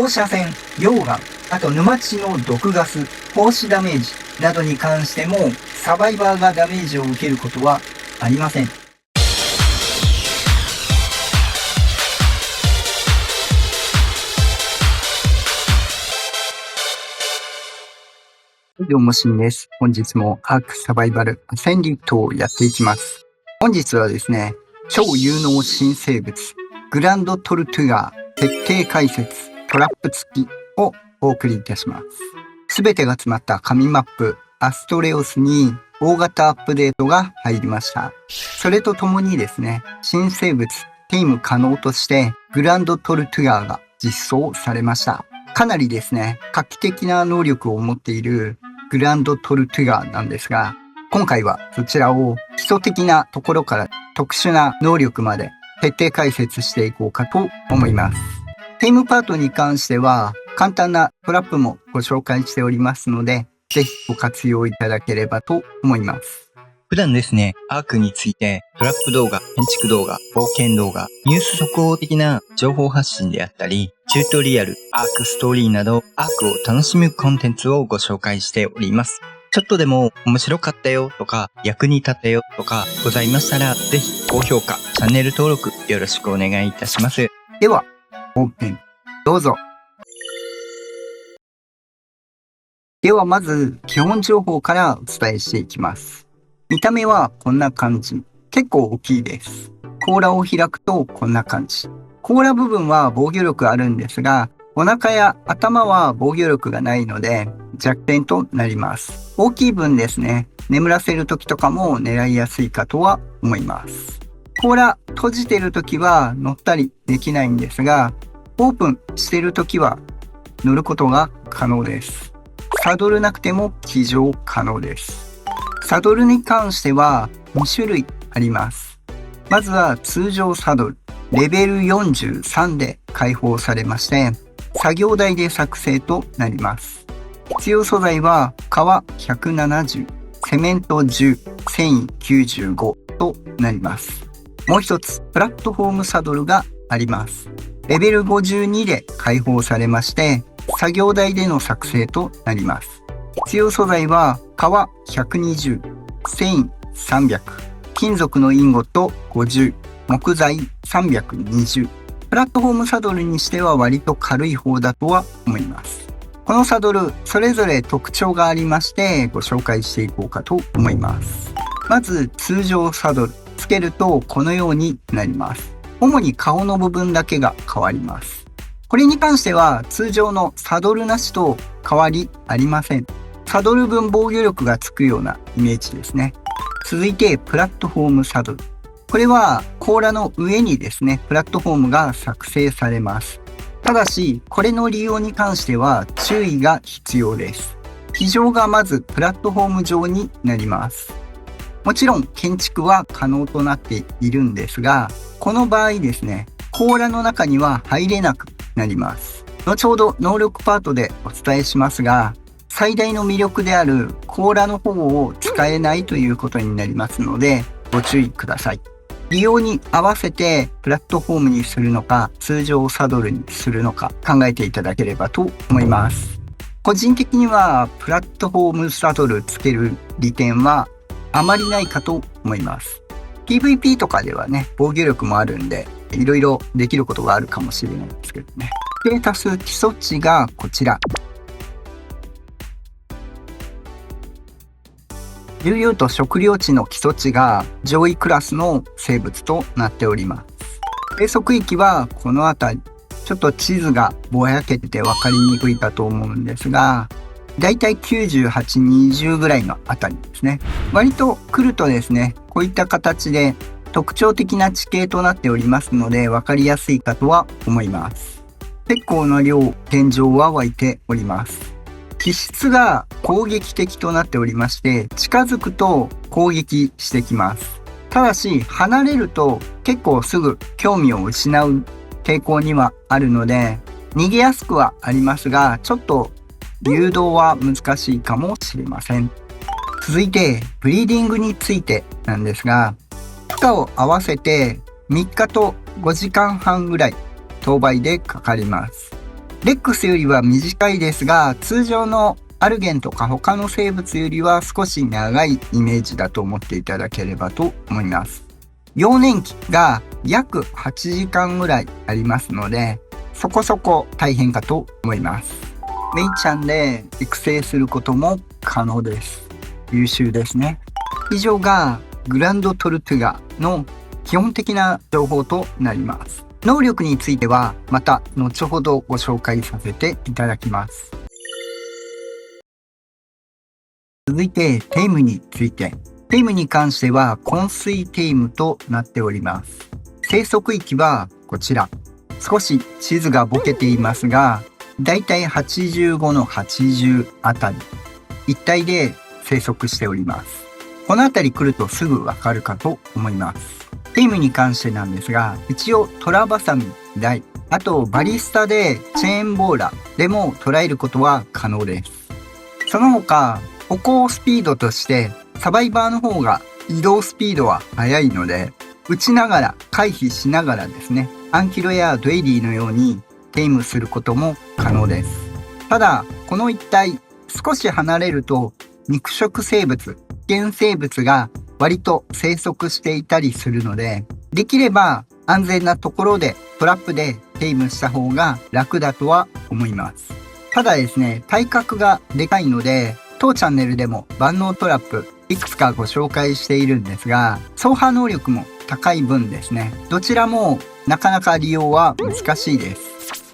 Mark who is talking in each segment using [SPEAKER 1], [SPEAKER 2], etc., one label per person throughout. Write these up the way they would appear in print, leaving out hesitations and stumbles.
[SPEAKER 1] 放射線、溶岩、あと沼地の毒ガス、放射ダメージなどに関してもサバイバーがダメージを受けることはありません。どうもしんです。本日もアークサバイバルアセンディットをやっていきます。本日はですね、超有能新生物グランドトルトゥガー徹底解説トラップ付きをお送りいたします。すべてが詰まった紙マップアストレオスに大型アップデートが入りました。それとともにですね、新生物テイム可能としてグランドトルトゥガーが実装されました。かなりですね、画期的な能力を持っているグランドトルトゥガーなんですが、今回はそちらを基礎的なところから特殊な能力まで徹底解説していこうかと思います。テームパートに関しては簡単なトラップもご紹介しておりますので、ぜひご活用いただければと思います。
[SPEAKER 2] 普段ですね、アークについてトラップ動画、建築動画、冒険動画、ニュース速報的な情報発信であったり、チュートリアル、アークストーリーなど、アークを楽しむコンテンツをご紹介しております。ちょっとでも面白かったよとか、役に立ったよとかございましたら、ぜひ高評価、チャンネル登録よろしくお願いいたします。
[SPEAKER 1] では、本編どうぞ。ではまず基本情報からお伝えしていきます。見た目はこんな感じ。結構大きいです。甲羅を開くとこんな感じ。甲羅部分は防御力あるんですが、お腹や頭は防御力がないので弱点となります。大きい分ですね、眠らせる時とかも狙いやすいかとは思います。甲羅閉じてる時は乗ったりできないんですが、オープンしてる時は乗ることが可能です。サドルなくても騎乗可能です。サドルに関しては2種類あります。まずは通常サドル、レベル43で開放されまして、作業台で作成となります。必要素材は革170、セメント10、繊維95となります。もう一つ、プラットフォームサドルがあります。レベル52で開放されまして、作業台での作成となります。必要素材は革120、繊維300、金属のインゴット50、木材320。プラットフォームサドルにしては割と軽い方だとは思います。このサドル、それぞれ特徴がありましてご紹介していこうかと思います。まず通常サドル、つけるとこのようになります。主に顔の部分だけが変わります。これに関しては通常のサドルなしと変わりありません。サドル分防御力がつくようなイメージですね。続いてプラットフォームサドル。これは甲羅の上にですね、プラットフォームが作成されます。ただし、これの利用に関しては注意が必要です。騎乗がまずプラットフォーム上になります。もちろん建築は可能となっているんですが、この場合ですね、甲羅の中には入れなくなります。後ほど能力パートでお伝えしますが、最大の魅力である甲羅の方を使えないということになりますので、ご注意ください。利用に合わせてプラットフォームにするのか、通常サドルにするのか考えていただければと思います。個人的にはプラットフォームサドルつける利点はあまりないかと思います。PVP とかではね、防御力もあるんで、いろいろできることがあるかもしれないんですけどね。ステータス基礎値がこちら。重量と食料値の基礎値が上位クラスの生物となっております。生息域はこの辺り。ちょっと地図がぼやけてて分かりにくいかと思うんですが、だいたい98、20ぐらいのあたりですね。割と来るとですね、こういった形で特徴的な地形となっておりますので分かりやすいかとは思います。結構な量、天井は湧いております。気質が攻撃的となっておりまして、近づくと攻撃してきます。ただし離れると結構すぐ興味を失う傾向にはあるので、逃げやすくはありますが、ちょっと誘導は難しいかもしれません。続いてブリーディングについてなんですが、負荷を合わせて3日と5時間半ぐらい当倍でかかります。レックスよりは短いですが、通常のアルゲンとか他の生物よりは少し長いイメージだと思っていただければと思います。幼年期が約8時間ぐらいありますので、そこそこ大変かと思います。メイちゃんで育成することも可能です。優秀ですね。以上がグランドトルトゥガの基本的な情報となります。能力についてはまた後ほどご紹介させていただきます。続いてテイムについて。テイムに関しては昏睡テイムとなっております。生息域はこちら。少し地図がボケていますが、だいたい85の80あたり一帯で生息しております。このあたり来るとすぐわかるかと思います。テイムに関してなんですが、一応トラバサミ、ダイ、あとバリスタでチェーンボーラーでも捉えることは可能です。その他、歩行スピードとしてサバイバーの方が移動スピードは速いので、撃ちながら回避しながらですね、アンキロやドエリーのようにテイムすることも可能です。ただ、この一帯少し離れると肉食生物、危険生物が割と生息していたりするので、できれば安全なところでトラップでテイムした方が楽だとは思います。ただですね、体格がでかいので、当チャンネルでも万能トラップいくつかご紹介しているんですが、走破能力も高い分ですね、どちらもなかなか利用は難しいです。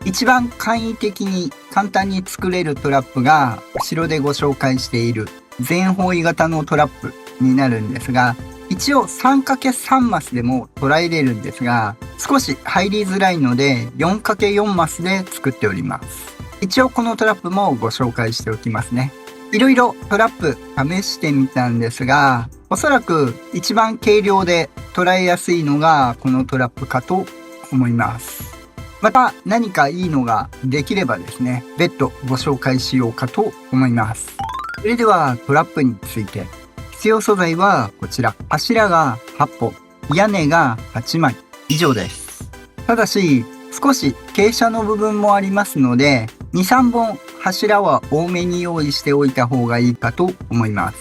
[SPEAKER 1] 一番簡易的に簡単に作れるトラップが後ろでご紹介している全方位型のトラップになるんですが、一応 3×3 マスでも捉えれるんですが、少し入りづらいので 4×4 マスで作っております。一応このトラップもご紹介しておきますね。いろいろトラップ試してみたんですが、おそらく一番軽量で捉えやすいのがこのトラップかと思います。また何かいいのができればですね、別途ご紹介しようかと思います。それではトラップについて。必要素材はこちら。柱が8本、屋根が8枚以上です。ただし、少し傾斜の部分もありますので、2、3本柱は多めに用意しておいた方がいいかと思います。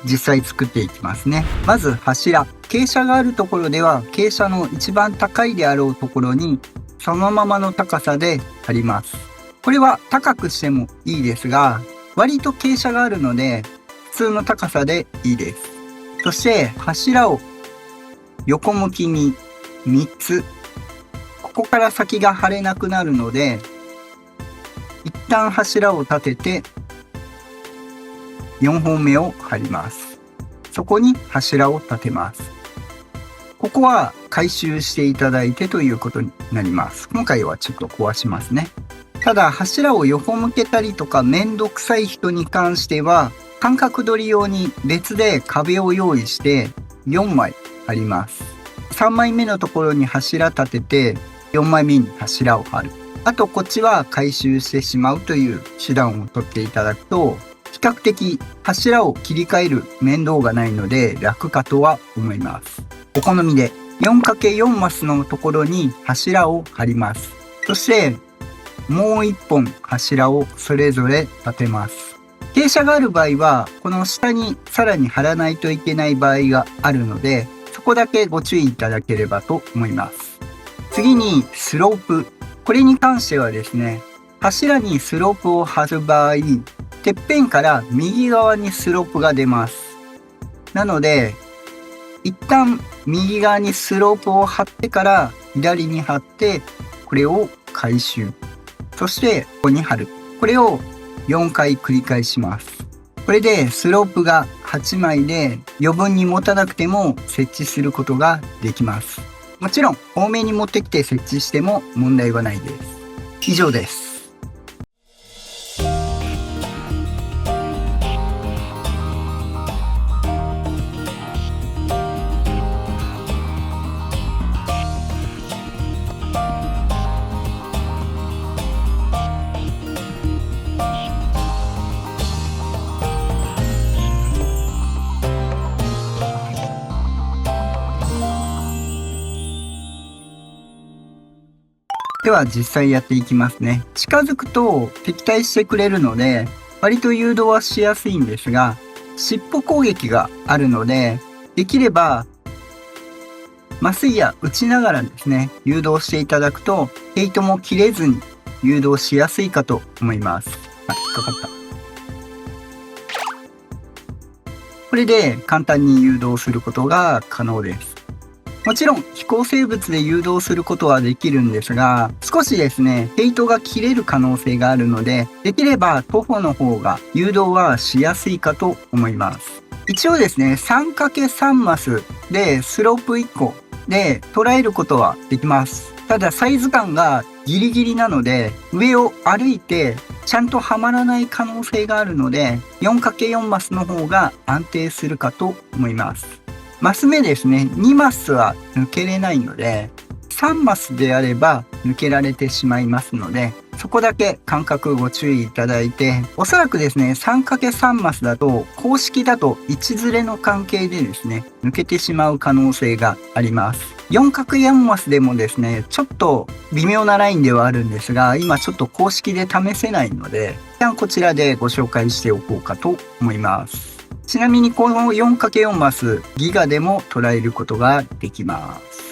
[SPEAKER 1] 実際作っていきますね。まず柱。傾斜があるところでは、傾斜の一番高いであろうところに、そのままの高さで貼ります。これは高くしてもいいですが、割と傾斜があるので、普通の高さでいいです。そして柱を横向きに3つ。ここから先が貼れなくなるので、一旦柱を立てて4本目を貼ります。そこに柱を立てます。ここは回収していただいてということになります。今回はちょっと壊しますね。ただ柱を横向けたりとかめんどくさい人に関しては、間隔取り用に別で壁を用意して4枚貼ります。3枚目のところに柱立てて4枚目に柱を貼る。あとこっちは回収してしまうという手段を取っていただくと、比較的柱を切り替える面倒がないので楽かとは思います。お好みで 4×4 マスのところに柱を貼ります。そしてもう1本柱をそれぞれ立てます。傾斜がある場合はこの下にさらに貼らないといけない場合があるので、そこだけご注意いただければと思います。次にスロープ。これに関してはですね、柱にスロープを貼る場合、てっぺんから右側にスロープが出ます。なので、一旦右側にスロープを貼ってから左に貼って、これを回収。そしてここに貼る。これを4回繰り返します。これでスロープが8枚で余分に持たなくても設置することができます。もちろん多めに持ってきて設置しても問題はないです。以上です。では実際やっていきますね。近づくと敵対してくれるので、割と誘導はしやすいんですが、尻尾攻撃があるので、できれば麻酔矢打ちながらですね、誘導していただくと、ヘイトも切れずに誘導しやすいかと思います。あ、引っかかった。これで簡単に誘導することが可能です。もちろん飛行生物で誘導することはできるんですが、少しですね、ヘイトが切れる可能性があるので、できれば徒歩の方が誘導はしやすいかと思います。一応ですね、3×3 マスでスロープ1個で捉えることはできます。ただサイズ感がギリギリなので、上を歩いてちゃんとはまらない可能性があるので、4×4 マスの方が安定するかと思います。マス目ですね、2マスは抜けれないので、3マスであれば抜けられてしまいますので、そこだけ感覚ご注意いただいて、おそらくですね、3×3 マスだと、公式だと位置ずれの関係でですね、抜けてしまう可能性があります。4×4 マスでもですね、ちょっと微妙なラインではあるんですが、今ちょっと公式で試せないので、一旦こちらでご紹介しておこうかと思います。ちなみにこの 4×4 マス、ギガでも捉えることができます。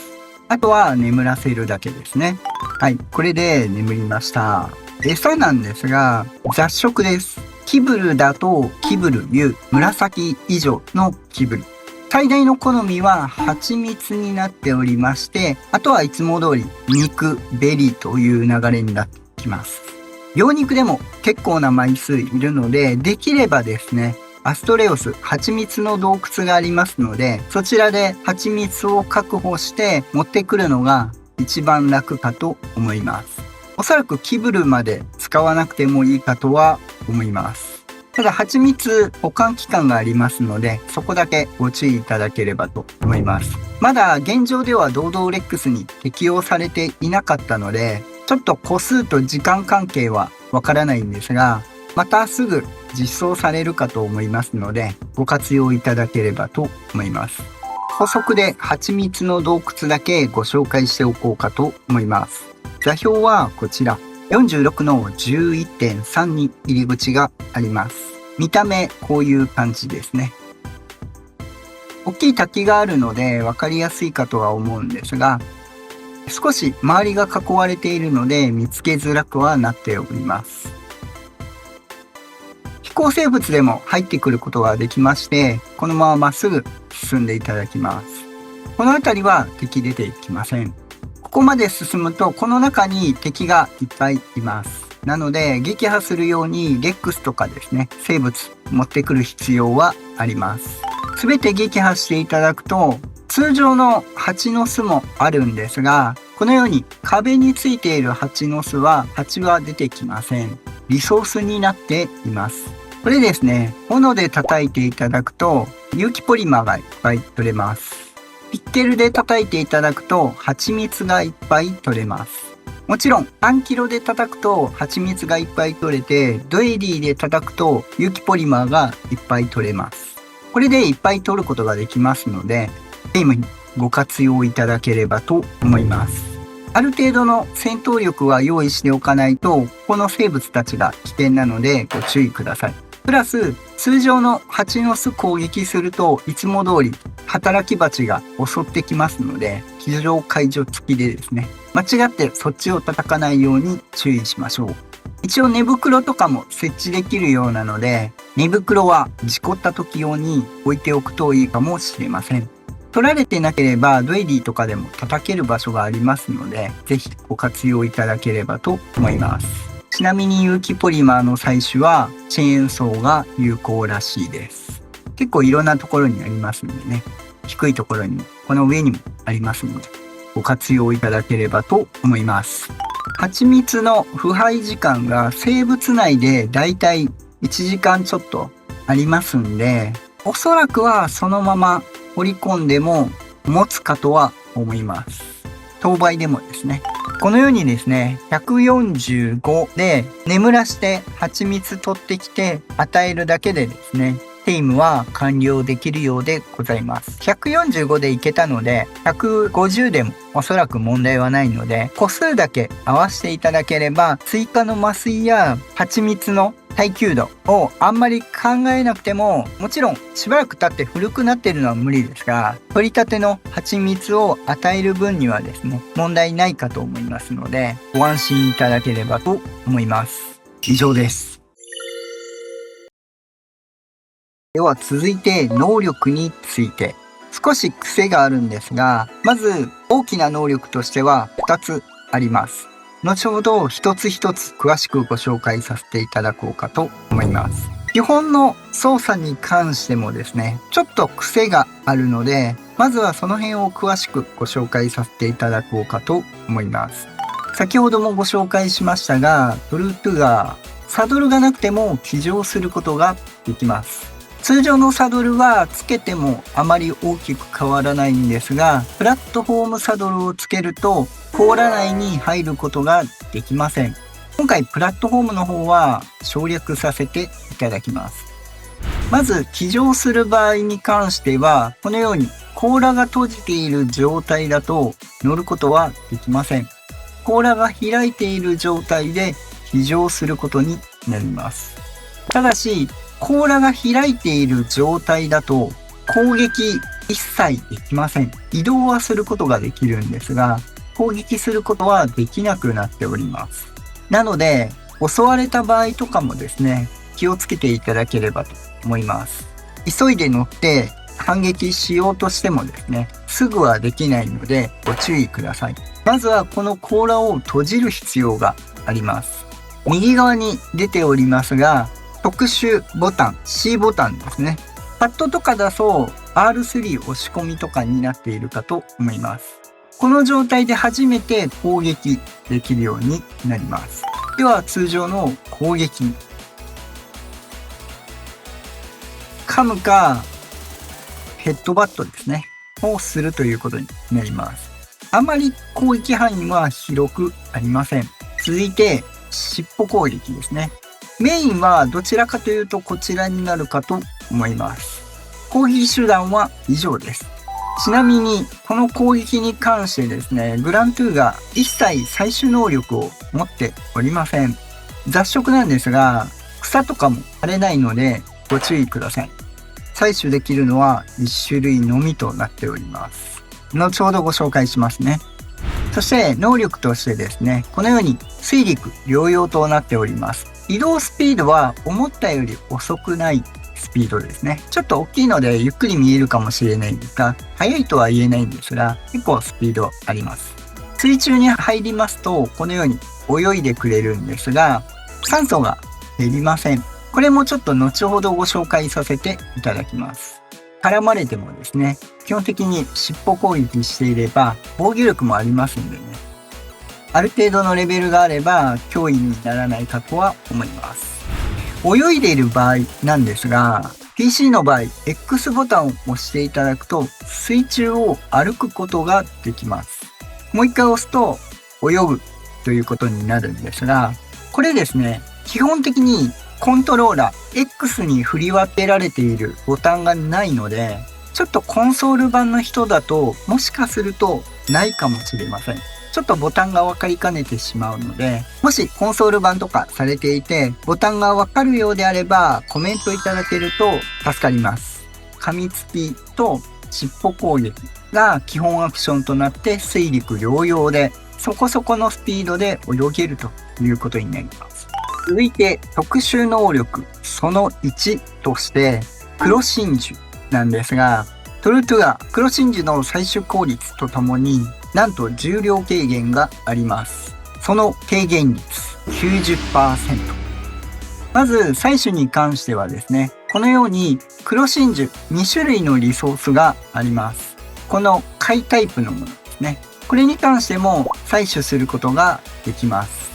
[SPEAKER 1] あとは眠らせるだけですね。はい、これで眠りました。餌なんですが、雑食です。キブルだと、キブル、ユ、紫以上のキブル。最大の好みは蜂蜜になっておりまして、あとはいつも通り肉、ベリーという流れになってきます。羊肉でも結構な枚数いるので、できればですね、アストレオス、蜂蜜の洞窟がありますので、そちらで蜂蜜を確保して持ってくるのが一番楽かと思います。おそらくキブルまで使わなくてもいいかとは思います。ただ蜂蜜保管期間がありますので、そこだけご注意いただければと思います。まだ現状ではドードーレックスに適用されていなかったので、ちょっと個数と時間関係はわからないんですが、またすぐ実装されるかと思いますので、ご活用いただければと思います。補足で蜂蜜の洞窟だけご紹介しておこうかと思います。座標はこちら。46の 11.3 に入り口があります。見た目こういう感じですね。大きい滝があるので分かりやすいかとは思うんですが、少し周りが囲われているので見つけづらくはなっております。飛行生物でも入ってくることができまして、このまままっすぐ進んでいただきます。この辺りは敵出てきません。ここまで進むとこの中に敵がいっぱいいます。なので撃破するようにレックスとかですね、生物持ってくる必要はあります。すべて撃破していただくと、通常の蜂の巣もあるんですが、このように壁についている蜂の巣は蜂は出てきません。リソースになっています。これですね、斧で叩いていただくと有機ポリマーがいっぱい取れます。ピッケルで叩いていただくと蜂蜜がいっぱい取れます。もちろん単キロで叩くと蜂蜜がいっぱい取れて、ドエリーで叩くと有機ポリマーがいっぱい取れます。これでいっぱい取ることができますので、ゲームにご活用いただければと思います。ある程度の戦闘力は用意しておかないと、この生物たちが危険なのでご注意ください。プラス、通常の蜂の巣攻撃するといつも通り働き蜂が襲ってきますので、非常解除付きでですね、間違ってそっちを叩かないように注意しましょう。一応寝袋とかも設置できるようなので、寝袋は事故った時用に置いておくといいかもしれません。取られてなければドエリーとかでも叩ける場所がありますので、ぜひご活用いただければと思います。ちなみに有機ポリマーの採取はチェーンソーが有効らしいです。結構いろんなところにありますのでね、低いところにもこの上にもありますので、ご活用いただければと思います。蜂蜜の腐敗時間が生物内でだいたい1時間ちょっとありますんで、おそらくはそのまま掘り込んでも持つかとは思います。当倍でもですね。このようにですね、145で眠らして蜂蜜取ってきて与えるだけでですね、テイムは完了できるようでございます。145でいけたので、150でもおそらく問題はないので、個数だけ合わせていただければ、追加の麻酔や蜂蜜の耐久度をあんまり考えなくても、もちろんしばらく経って古くなっているのは無理ですが、取り立ての蜂蜜を与える分にはですね、問題ないかと思いますので、ご安心いただければと思います。以上です。では続いて能力について。少し癖があるんですが、まず大きな能力としては2つあります。後ほど一つ一つ詳しくご紹介させていただこうかと思います。基本の操作に関してもですね、ちょっと癖があるので、まずはその辺を詳しくご紹介させていただこうかと思います。先ほどもご紹介しましたが、トルトゥガー、サドルがなくても騎乗することができます。通常のサドルはつけてもあまり大きく変わらないんですが、プラットフォームサドルをつけると甲羅内に入ることができません。今回プラットフォームの方は省略させていただきます。まず騎乗する場合に関しては、このように甲羅が閉じている状態だと乗ることはできません。甲羅が開いている状態で騎乗することになります。ただし、甲羅が開いている状態だと攻撃一切できません。移動はすることができるんですが、攻撃することはできなくなっております。なので、襲われた場合とかもですね、気をつけていただければと思います。急いで乗って反撃しようとしてもですね、すぐはできないのでご注意ください。まずはこの甲羅を閉じる必要があります。右側に出ておりますが、特殊ボタン、C ボタンですね。パッドとかだと R3 押し込みとかになっているかと思います。この状態で初めて攻撃できるようになります。では通常の攻撃。噛むかヘッドバットですね。をするということになります。あまり攻撃範囲は広くありません。続いて尻尾攻撃ですね。メインはどちらかというとこちらになるかと思います。攻撃手段は以上です。ちなみにこの攻撃に関してですね、グラントゥが一切採取能力を持っておりません。雑食なんですが、草とかも荒れないのでご注意ください。採取できるのは1種類のみとなっております。後ほどご紹介しますね。そして能力としてですね、このように水陸両用となっております。移動スピードは思ったより遅くないスピードですね。ちょっと大きいのでゆっくり見えるかもしれないんですが、速いとは言えないんですが、結構スピードあります。水中に入りますと、このように泳いでくれるんですが、酸素が減りません。これもちょっと後ほどご紹介させていただきます。絡まれてもですね、基本的に尻尾攻撃していれば防御力もありますんでね、ある程度のレベルがあれば脅威にならないかとは思います。泳いでいる場合なんですが、PC の場合 X ボタンを押していただくと水中を歩くことができます。もう一回押すと泳ぐということになるんですが、これですね、基本的にコントローラー X に振り分けられているボタンがないので、ちょっとコンソール版の人だともしかするとないかもしれません。ちょっとボタンが分かりかねてしまうので、もしコンソール版とかされていてボタンが分かるようであればコメントいただけると助かります。噛みつきと尻尾攻撃が基本アクションとなって水陸両用でそこそこのスピードで泳げるということになります。続いて特殊能力その1として黒真珠なんですが、トルトゥガ黒真珠の採取効率とともになんと重量軽減があります。その軽減率 90%。 まず採取に関してはですね、このように黒真珠2種類のリソースがあります。この貝タイプのものですね、これに関しても採取することができます。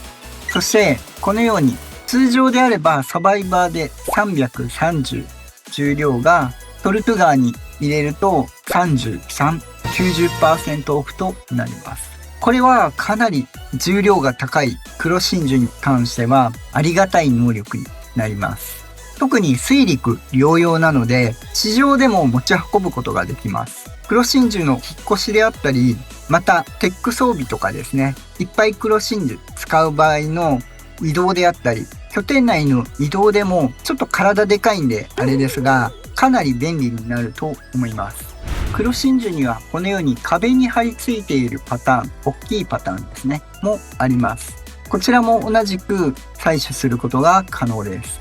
[SPEAKER 1] そしてこのように通常であればサバイバーで330重量がトルトゥガーに入れると33、90% オフとなります。これはかなり重量が高い黒真珠に関してはありがたい能力になります。特に水陸両用なので、地上でも持ち運ぶことができます。黒真珠の引っ越しであったり、またテック装備とかですね、いっぱい黒真珠使う場合の移動であったり、拠点内の移動でもちょっと体でかいんであれですが、かなり便利になると思います。黒真珠にはこのように壁に貼り付いているパターン、大きいパターンですね、もあります。こちらも同じく採取することが可能です。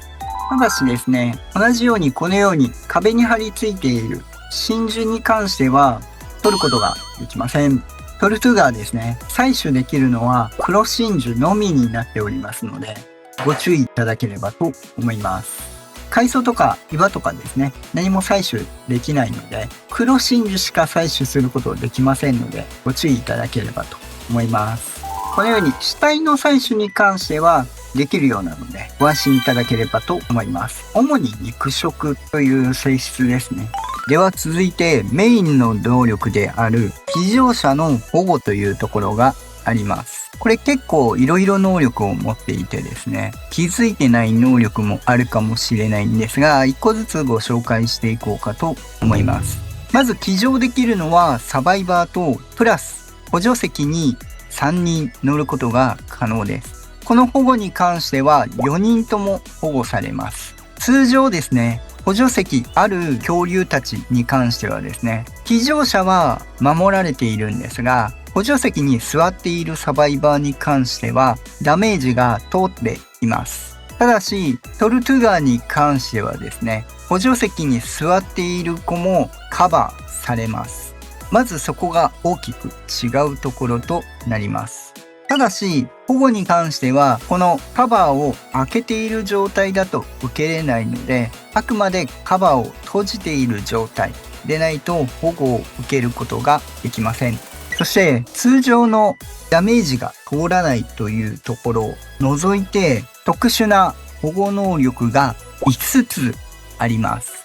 [SPEAKER 1] ただしですね、同じようにこのように壁に貼り付いている真珠に関しては取ることができません。トルトゥガーですね、採取できるのは黒真珠のみになっておりますので、ご注意いただければと思います。海藻とか岩とかですね、何も採取できないので、黒真珠しか採取することできませんので、ご注意いただければと思います。このように死体の採取に関してはできるようなので、ご安心いただければと思います。主に肉食という性質ですね。では続いてメインの能力である非常者の保護というところがあります。これ結構いろいろ能力を持っていてですね、気づいてない能力もあるかもしれないんですが、一個ずつご紹介していこうかと思います。まず騎乗できるのはサバイバーとプラス補助席に3人乗ることが可能です。この保護に関しては4人とも保護されます。通常ですね、補助席ある恐竜たちに関してはですね、騎乗者は守られているんですが、補助席に座っているサバイバーに関してはダメージが通っています。ただし、トルトゥガーに関してはですね、補助席に座っている子もカバーされます。まずそこが大きく違うところとなります。ただし、保護に関しては、このカバーを開けている状態だと受けれないので、あくまでカバーを閉じている状態でないと保護を受けることができません。そして通常のダメージが通らないというところを除いて特殊な保護能力が5つあります。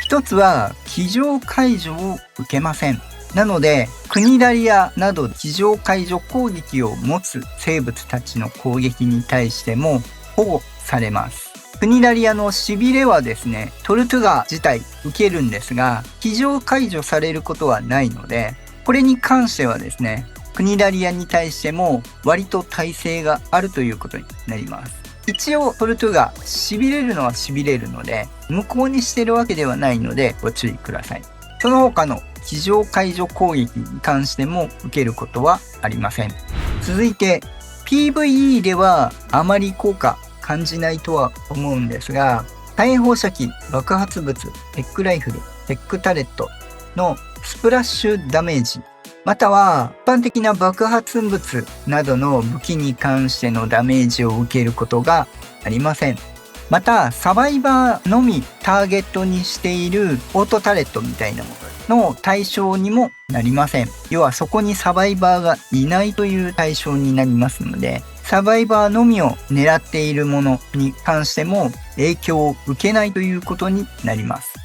[SPEAKER 1] 1つは騎乗解除を受けません。なのでクニダリアなど騎乗解除攻撃を持つ生物たちの攻撃に対しても保護されます。クニダリアのしびれはですね、トルトゥガ自体受けるんですが、騎乗解除されることはないので、これに関してはですね、クニダリアに対しても割と耐性があるということになります。一応トルトゥガ痺れるのは痺れるので、無効にしてるわけではないのでご注意ください。その他の騎乗解除攻撃に関しても受けることはありません。続いて PVE ではあまり効果感じないとは思うんですが、火炎放射器、爆発物、テックライフル、テックタレットのスプラッシュダメージ、または一般的な爆発物などの武器に関してのダメージを受けることがありません。またサバイバーのみターゲットにしているオートタレットみたいなものの対象にもなりません。要はそこにサバイバーがいないという対象になりますので、サバイバーのみを狙っているものに関しても影響を受けないということになります。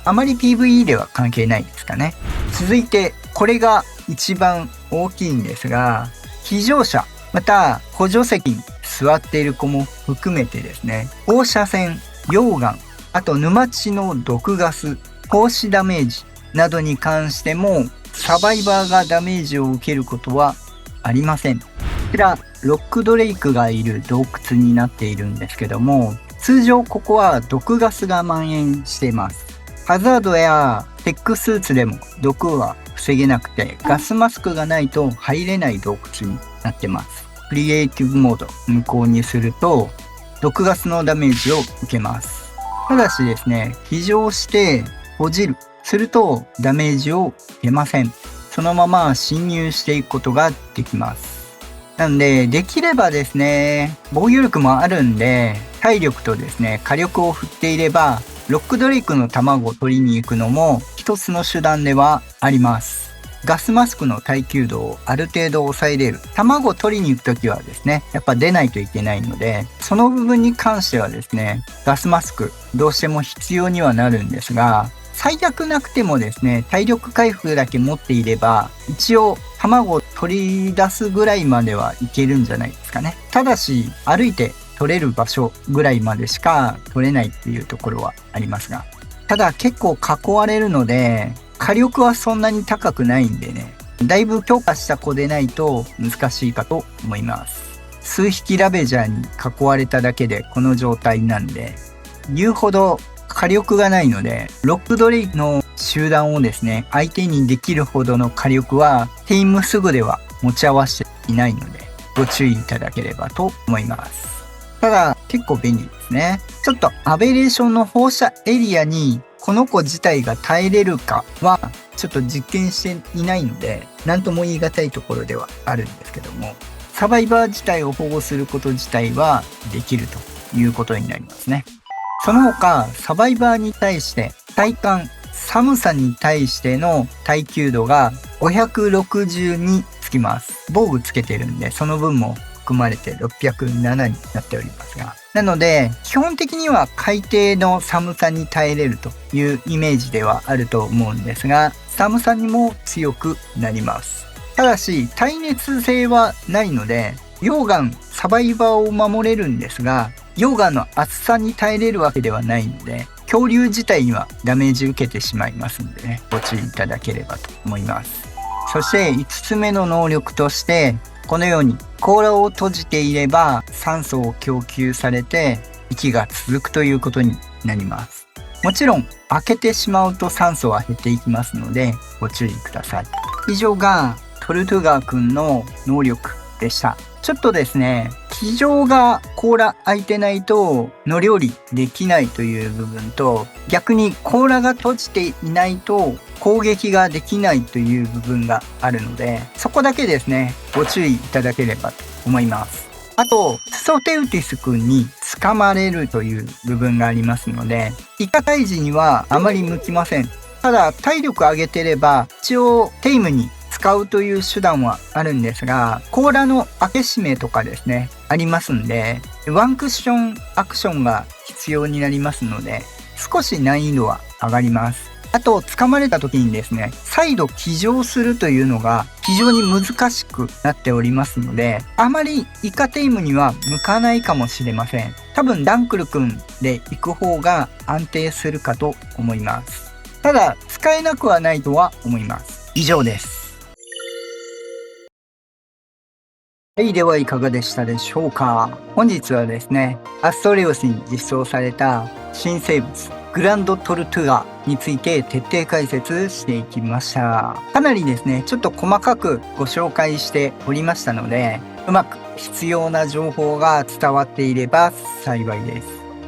[SPEAKER 1] あまり PVE では関係ないですかね。続いてこれが一番大きいんですが、騎乗者また補助席に座っている子も含めてですね、放射線、溶岩、あと沼地の毒ガス、光子ダメージなどに関してもサバイバーがダメージを受けることはありません。こちらロックドレイクがいる洞窟になっているんですけども、通常ここは毒ガスが蔓延しています。ハザードやテックスーツでも毒は防げなくて、ガスマスクがないと入れない洞窟になってます。クリエイティブモード無効にすると毒ガスのダメージを受けます。ただしですね、騎乗して閉じるするとダメージを受けません。そのまま侵入していくことができます。なんでできればですね、防御力もあるんで体力とですね火力を振っていればロックドレイクの卵を取りに行くのも一つの手段ではあります。ガスマスクの耐久度をある程度抑えれる。卵を取りに行くときはですね、やっぱ出ないといけないので、その部分に関してはですね、ガスマスクどうしても必要にはなるんですが、最悪なくてもですね、体力回復だけ持っていれば、一応卵を取り出すぐらいまではいけるんじゃないですかね。ただし、歩いて取れる場所ぐらいまでしか取れないっていうところはありますが、ただ結構囲われるので、火力はそんなに高くないんでね、だいぶ強化した子でないと難しいかと思います。数匹ラベジャーに囲われただけでこの状態なんで、言うほど火力がないので、ロックドレイの集団をですね、相手にできるほどの火力はテイムすぐでは持ち合わせていないので、ご注意いただければと思います。ただ、結構便利ですね。ちょっとアベレーションの放射エリアにこの子自体が耐えれるかはちょっと実験していないので、何とも言い難いところではあるんですけども、サバイバー自体を保護すること自体はできるということになりますね。その他、サバイバーに対して体感、寒さに対しての耐久度が560につきます。防具つけてるんで、その分も含まれて607になっておりますが。なので、基本的には海底の寒さに耐えれるというイメージではあると思うんですが、寒さにも強くなります。ただし、耐熱性はないので、溶岩、サバイバーを守れるんですが、溶岩の厚さに耐えれるわけではないので、恐竜自体にはダメージ受けてしまいますのでね、ご注意いただければと思います。そして5つ目の能力として、このように甲羅を閉じていれば酸素を供給されて息が続くということになります。もちろん開けてしまうと酸素は減っていきますのでご注意ください。以上がトルトゥガーくんの能力でした。ちょっとですね、気上が甲羅開いてないと乗り降りできないという部分と、逆に甲羅が閉じていないと攻撃ができないという部分があるので、そこだけですね、ご注意いただければと思います。あと、スソテウティス君に掴まれるという部分がありますので、イカ退治にはあまり向きません。ただ、体力上げてれば、一応テイムに使うという手段はあるんですが、甲羅の開け閉めとかですね、ありますんで、ワンクッションアクションが必要になりますので、少し難易度は上がります。あと、掴まれた時にですね、再度騎乗するというのが非常に難しくなっておりますので、あまりイカテイムには向かないかもしれません。多分ダンクル君で行く方が安定するかと思います。ただ、使えなくはないとは思います。以上です。はい、ではいかがでしたでしょうか。本日はですね、アストレオスに実装された新生物、グランドトルトゥガについて徹底解説していきました。かなりですね、ちょっと細かくご紹介しておりましたので、うまく必要な情報が伝わっていれば幸いです。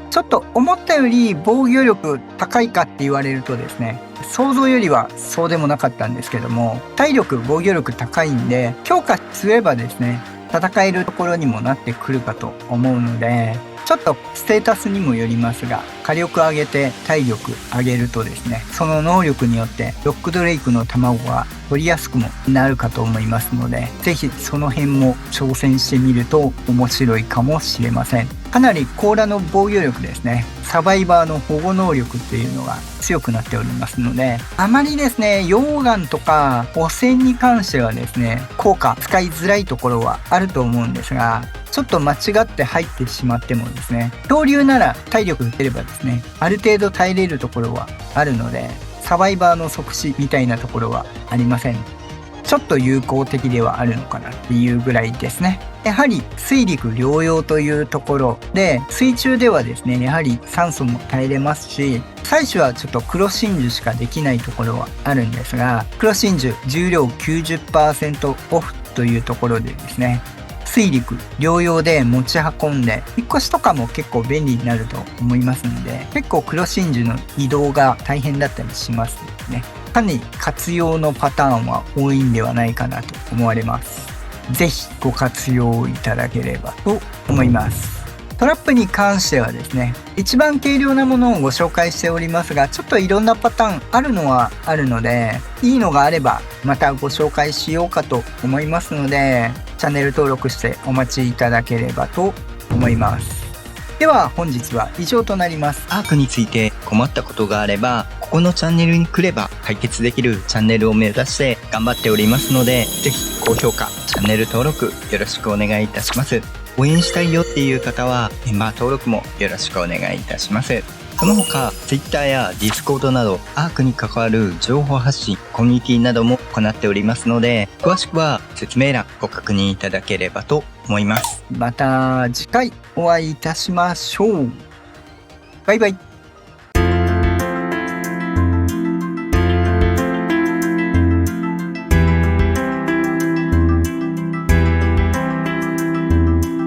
[SPEAKER 1] ちょっと思ったより防御力高いかって言われるとですね、想像よりはそうでもなかったんですけども、体力、防御力高いんで、強化すればですね、戦えるところにもなってくるかと思うので、ちょっとステータスにもよりますが、火力上げて体力上げるとですね、その能力によってロックドレイクの卵が取りやすくもなるかと思いますので、ぜひその辺も挑戦してみると面白いかもしれません。かなり甲羅の防御力ですね、サバイバーの保護能力っていうのが強くなっておりますので、あまりですね、溶岩とか汚染に関してはですね、効果使いづらいところはあると思うんですが、ちょっと間違って入ってしまってもですね、恐竜なら体力出ればですね、ある程度耐えれるところはあるので、サバイバーの即死みたいなところはありません。ちょっと有効的ではあるのかなっていうぐらいですね。やはり水陸両用というところで、水中ではですね、やはり酸素も耐えれますし、採取はちょっと黒真珠しかできないところはあるんですが、黒真珠重量 90% オフというところでですね、水陸両用で持ち運んで、引っ越しとかも結構便利になると思いますので、結構黒真珠の移動が大変だったりしますのでね、かなり活用のパターンは多いんではないかなと思われます。ぜひご活用いただければと思います。トラップに関してはですね、一番軽量なものをご紹介しておりますが、ちょっといろんなパターンあるのはあるので、いいのがあればまたご紹介しようかと思いますので、チャンネル登録してお待ちいただければと思います。では本日は以上となります。
[SPEAKER 2] アークについて困ったことがあれば、ここのチャンネルに来れば解決できるチャンネルを目指して頑張っておりますので、ぜひ高評価、チャンネル登録よろしくお願いいたします。応援したいよっていう方はメンバー登録もよろしくお願いいたします。その他 Twitter や Discord などアークに関わる情報発信、コミュニティなども行っておりますので、詳しくは説明欄ご確認いただければと思います。
[SPEAKER 1] また次回お会いいたしましょう。バイバイ。